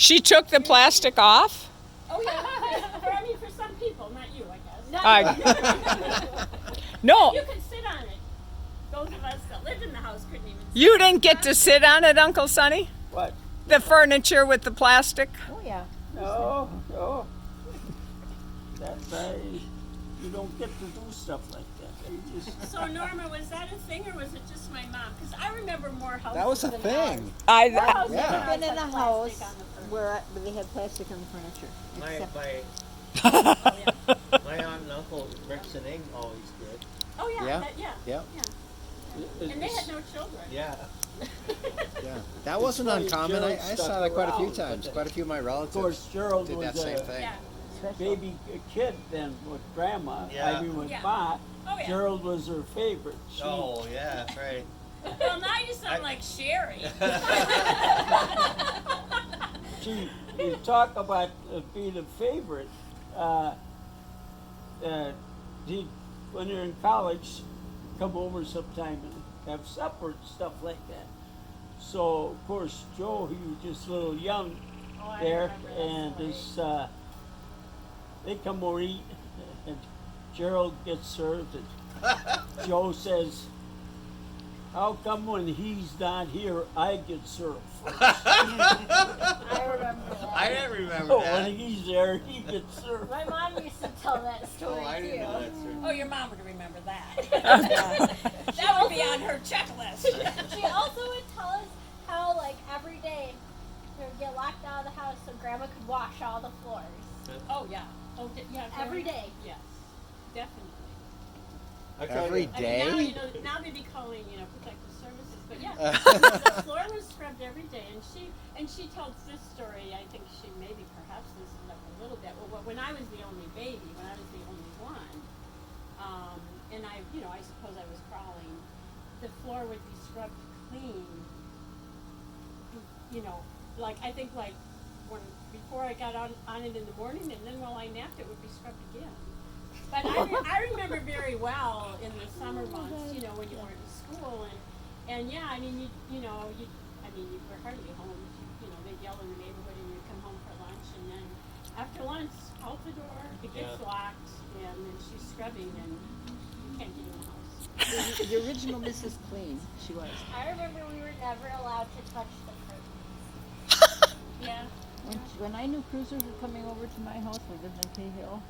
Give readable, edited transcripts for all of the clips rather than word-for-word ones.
She took the plastic off? Oh yeah. I mean, for some people, not you, I guess. No. You could sit on it. Those of us that lived in the house couldn't even. You didn't get to sit on it, Uncle Sonny? What? The furniture with the plastic? Oh, yeah. No, no. That's you don't get to do stuff like that. You just, So Norma, was that a thing or was it just my mom? Because I remember more houses. That was a than thing. ours. I've Yeah. been in a Had house plastic on the furniture. where they had plastic on the furniture. My Except my aunt and uncle Rex and Ing always did. Oh yeah. Yeah. Yeah. Yeah. And they had no children. Yeah. Yeah, that wasn't funny, uncommon. I Gerald saw stuck that quite a few around, times. but Quite a few of my of relatives course, Gerald did was that same a thing. Yeah. baby kid then with Grandma. Yeah. I mean, with Yeah. Ma. Oh yeah. Gerald was her favorite. She, Oh yeah, right. Well, now you sound like Sherry. you talk about being a favorite. When you're in college, come over sometime and have supper and stuff like that. So of course Joe, he was just a little young there, and this they come over eat, and Gerald gets served, and Joe says, "How come when he's not here, I get served first?" I remember that. I didn't remember So that. when he's there, he gets served. My mom used to tell that story Oh, I didn't know that story. Oh, your mom would remember that. That would be on her checklist. She also would tell us how, like, every day they would get locked out of the house so Grandma could wash all the floors. Oh yeah. Oh yeah. Every day. Yes, definitely. Every I day? mean, now they'd be calling, protective services, but yeah, the floor was scrubbed every day, and she tells this story. I think she maybe perhaps this is up a little bit. Well, when I was the only baby, when I was the only one, and I suppose I was crawling, the floor would be scrubbed clean. Like I think like before I got on it in the morning, and then while I napped, it would be scrubbed again. But I remember very well in the summer months, when you weren't in school, and yeah, I mean, you were hardly home. They'd yell in the neighborhood, and you'd come home for lunch, and then after lunch, out the door, it gets locked, and then she's scrubbing, and you can't get in the house. the original Mrs. Clean, she was. I remember we were never allowed to touch the curtains. Yeah. When I knew Kreusers were coming over to my house, we lived in Cahill,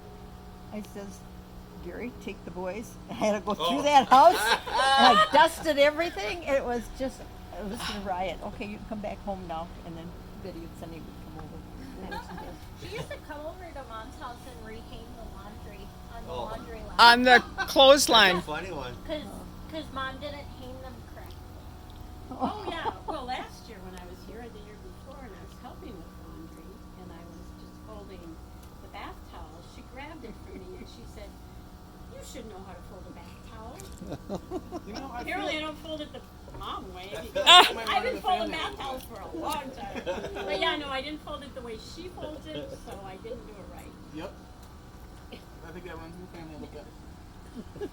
I says, "Gary, take the boys." I had to go through that house, and I dusted everything. It was a riot. Okay, you can come back home now. And then Betty and Sunny would come over. She used to come over to Mom's house and rehang the laundry on the Oh. laundry line. On the clothesline. Funny one. Because Mom didn't hang them correctly. Oh yeah. Well, last year when I was here, or the year before, and I was helping with laundry, and I was just folding the bath towels, she grabbed it from me and she said, "You should know how to fold a bath towel." Apparently, I don't fold it the mom way. I've been folding bath towels for a long time. But yeah, no, I didn't fold it the way she folds it, so I didn't do it right. Yep. I think that runs in the family a little bit.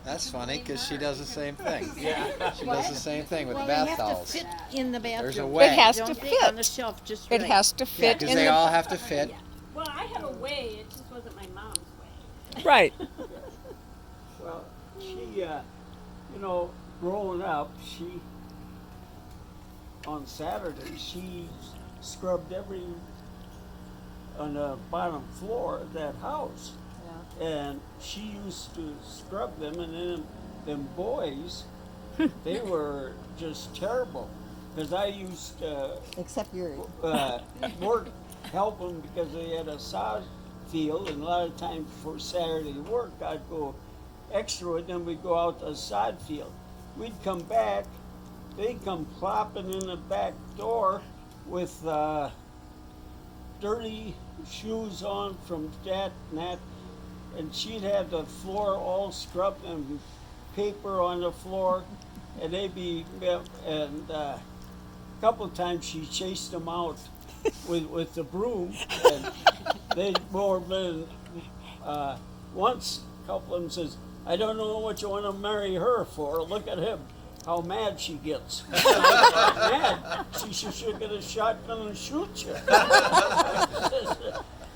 That's funny because she does the same thing. Yeah. She does the same thing with Well, the they bath have towels. to fit in the bathroom. There's a way. It has Don't to they? On the fit. shelf, just It right. has to fit Because in they the all have to fit. Well, I have a way, it just wasn't my mom's way. right. Well, she, growing up, on Saturday, she scrubbed on the bottom floor of that house. Yeah. And she used to scrub them, and then them boys, they were just terrible. Because I used to Except Yuri. help them because they had a sod field, and a lot of times for Saturday work, I'd go extra with them. We'd go out to a sod field. We'd come back, they'd come plopping in the back door with dirty shoes on from that and that, and she'd have the floor all scrubbed and paper on the floor, and they'd be, and a couple of times she chased them out with the broom, and they'd more than once a couple of them says, "I don't know what you want to marry her for. Look at him, how mad she gets. Mad. She should get a shotgun and shoot you.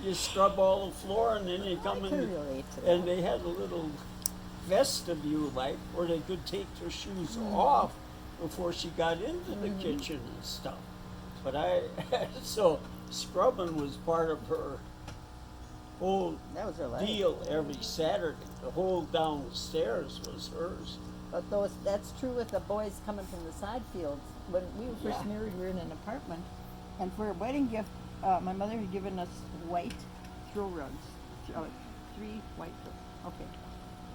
You scrub all the floor and then you come I in. can relate to that. And they had a little vestibule like where they could take their shoes off before she got into the kitchen and stuff. But so scrubbing was part of her whole That was her life. deal every Saturday. The whole downstairs was hers. But that's true with the boys coming from the side fields. When we were first married, we were in an apartment, and for a wedding gift, my mother had given us white throw rugs, 3 white. Okay.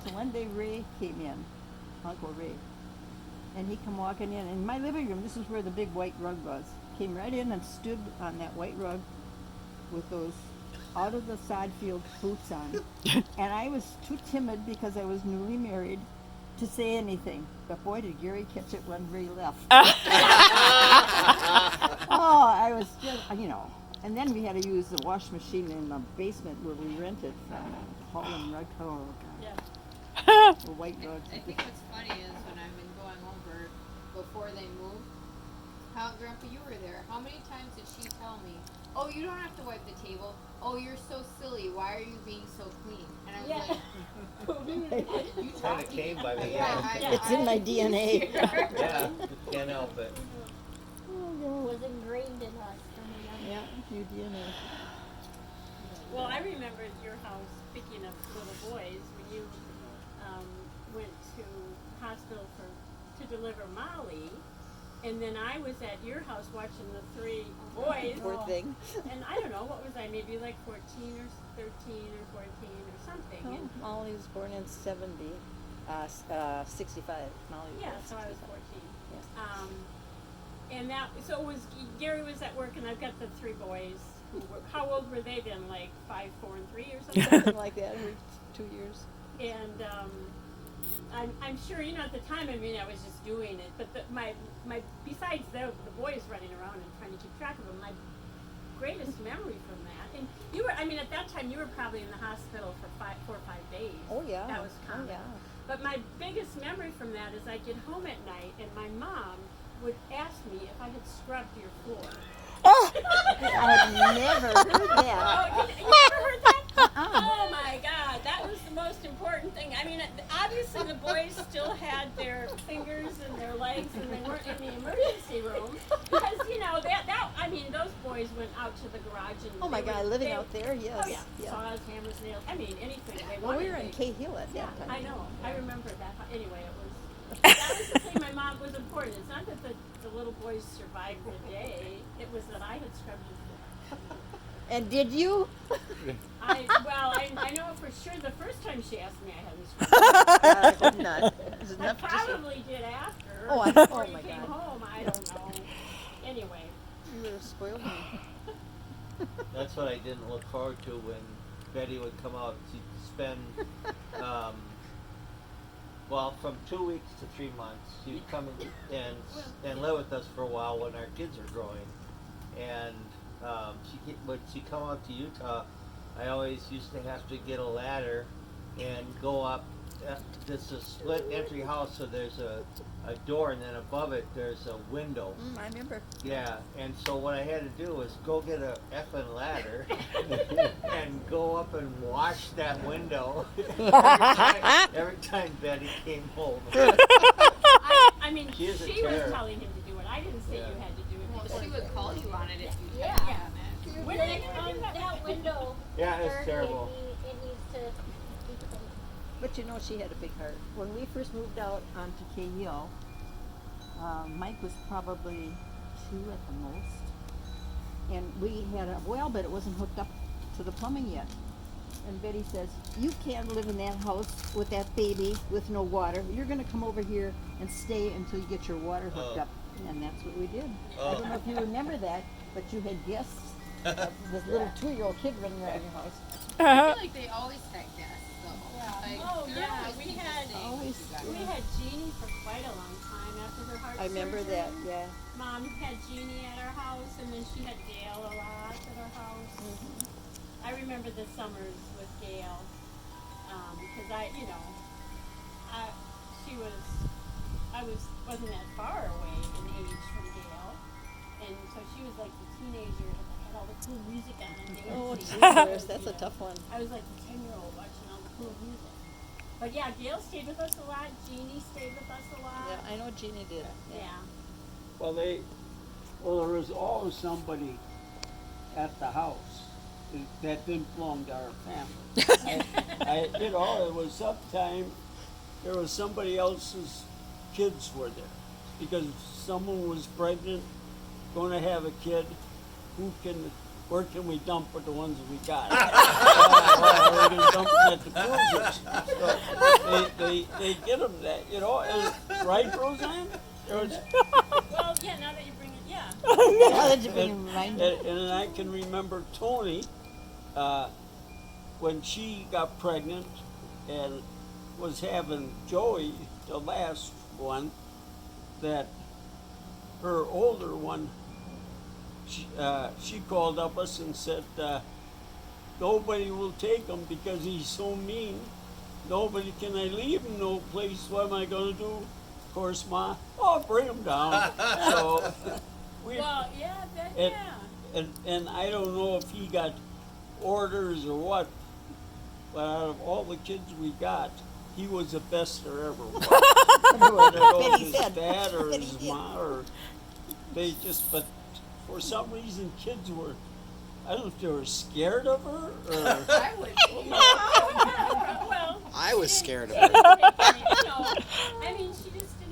So one day Ray came in, Uncle Ray, and he come walking in my living room. This is where the big white rug was. Came right in and stood on that white rug with those out of the side field boots on. And I was too timid because I was newly married to say anything. But boy, did Gary catch it when Ray left. Oh, I was just, And then we had to use the wash machine in the basement where we rented from Holland Rug. Oh, God. Yeah. The white rugs. I think what's funny is when I've been going over before they moved, how Grandpa, you were there. How many times did she tell me, "Oh, you don't have to wipe the table. Oh, you're so silly. Why are you being so clean?" And I was like, "You Kind taught of me." came by me. Yeah, It's in my DNA. Yeah, can't help it. was ingrained in us from a young Yeah, your DNA. Well, I remember at your house, speaking of little boys, when you went to hospital to deliver Molly, and then I was at your house watching the 3 boys. Poor thing. And I don't know, what was I, maybe like 14 or 13 or 14 or something. Oh, And, Molly was born in 65. Molly was yeah, born so I was 65. 14. Yes. And so it was, Gary was at work, and I've got the 3 boys. How old were they then? Like 5, 4, and 3 or something? Something like that every 2 years. And I'm sure, at the time, I was just doing it. But my besides the boys running around and trying to keep track of them, my greatest memory from that, and you were, at that time, you were probably in the hospital for 4 or 5 days. Oh, yeah. That was common. Oh, yeah. But my biggest memory from that is I'd get home at night, and my mom would ask me if I had scrubbed your floor. I've never heard that. Oh, you never heard that? Oh my God, that was the most important thing. Obviously the boys still had their fingers and their legs, and they weren't in the emergency room because those boys went out to the garage and. Oh my God, living out there, yes. Oh yeah, saws, hammers, nails. Anything they wanted. Well, we were in they- Cahill at Yeah, that time. I know. I remember that. Anyway, it was. That was the thing. My mom was important. It's not that the little boys survived the day. It was that I had scrubbed the floor. And did you? I know for sure the first time she asked me, I hadn't scrubbed. I hope not. Is it I enough to just- probably did after. Oh, before oh you my came God. home. I don't know. Anyway. You would have spoiled me. That's what I didn't look forward to when Betty would come out. She'd spend, from 2 weeks to 3 months. She would come and live with us for a while when our kids were growing. And when she come out to Utah, I always used to have to get a ladder and go up. This is a split entry house, so there's a door, and then above it there's a window. I remember. Yeah, and so what I had to do was go get a effing ladder and go up and wash that window every time Betty came home. She is a was terror. telling him to do it. I didn't say you had to do it. Well, she would call you on it if you Yeah. had done it. When are they gonna do that? That window. Yeah, it's dirty, terrible. It needs to be cleaned. But she had a big heart. When we first moved out onto Cahill, Mike was probably 2 at the most. And we had a well, but it wasn't hooked up to the plumbing yet. And Betty says, "You can't live in that house with that baby with no water. You're going to come over here and stay until you get your water hooked up." And that's what we did. I don't know if you remember that, but you had guests. This little 2-year-old kid running around your house. I feel like they always had guests, though. Yeah. Like, Oh, there yeah, always we people had- staying always- with you guys. We had Jeannie for quite a long time after her heart I remember surgery. that, yeah. Mom had Jeannie at our house, and then she had Gail a lot at our house. I remember the summers with Gail, because wasn't that far away in age from Gail, and so she was like the teenager that had all the cool music on and dancing. Oh, Jesus, that's a tough one. I was like the 10-year-old watching all the cool music. But yeah, Gail stayed with us a lot. Jeannie stayed with us a lot. Yeah, I know Jeannie did. Yeah. Well, there was always somebody at the house that didn't belong to our family. It was sometime there was somebody else's kids were there because someone was pregnant, going to have a kid. Where can we dump with the ones we got? We're going to dump them at the Kreusers. So they get them that, right, Roseanne? Well, yeah, now that you bring it, yeah. Now that you bring him remind me. And I can remember Tony, when she got pregnant and was having Joey, the last one, that her older one, she called up us and said, nobody will take him because he's so mean. Nobody, can I leave him no place? What am I going to do? Of course, Ma, bring him down. So, Well, yeah, and, yeah. and I don't know if he got orders or what, but out of all the kids we got, he was the best there ever was. Whether it was his dad or his mom, or but for some reason kids were, I don't know if they were scared of her or. I would. Well, I was scared of her. I mean, she just didn't